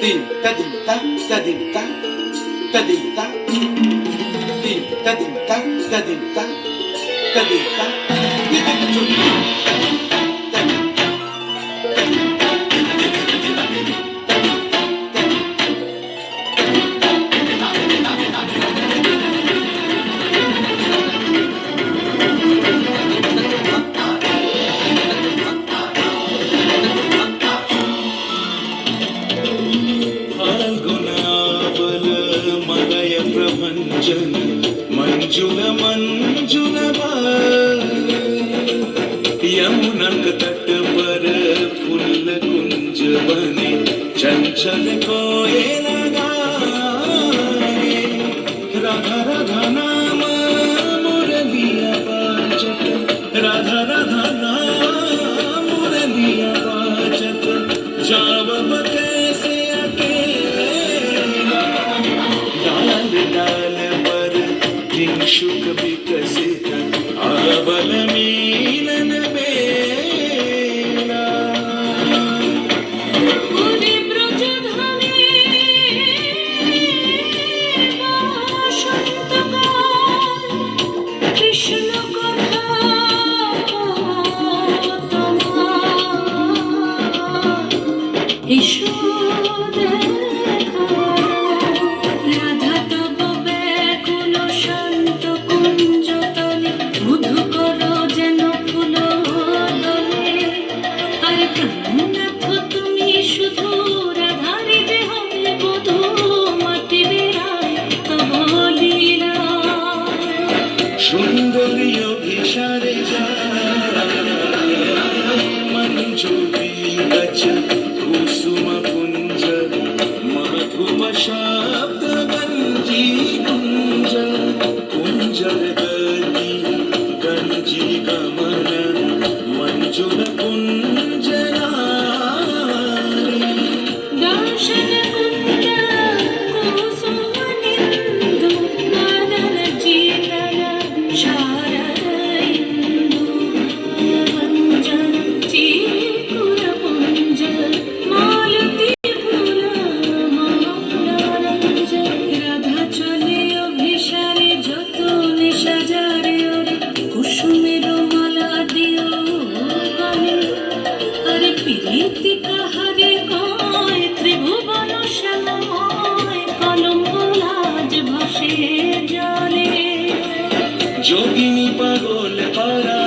Tin ta din ta ta din ta ta din ta tin ta din ta ta din ta ta din ta kita kecil ta din ta ta din ta ta din ta ಮಂಜುಳ ಮಂಜುಳ यमुनक तट पर फूल कुंज बने चंचल कोयल गाए राधा राधा नाम मुरलिया वाचक राधा राधा नाम मुरलिया वाचक जावब कैसे अकेला डाल डाल पर शुक विकसित आवल मीलन बेला उरे ब्रजधानी बसन्तकाल कृष्ण कथा তোমার এসো সুন্দরী অভিসারে মঞ্জুরি গচ্ছ কুসুম কুঞ্জ মধুম শব্দ গঞ্জি কুঞ্জ কুঞ্জর গতি গঞ্জি গমন মঞ্জুর কুঞ্জ দর্শন কুঞ্জ কুসুমনিন্দু মদন চিতন শারদইন্দু ভঞ্জন চিকুর পুঞ্জ মালতী ফুল মনোরঞ্জ রাধা চলে অভিসারে যত নিশাজারে ওরে কুসুমের মালা দিও গলে আরে প্রীতি কাহারে কয় ত্রিভুবন শ্যামময় কলম্ব লাজ ভাসে জলে যোগিনী পাগল পারা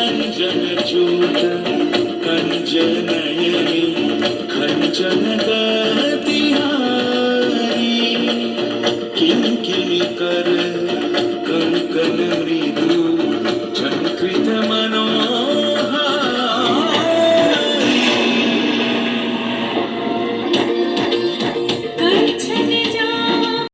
অঞ্জন চূত কঞ্জন নয়নী খঞ্জন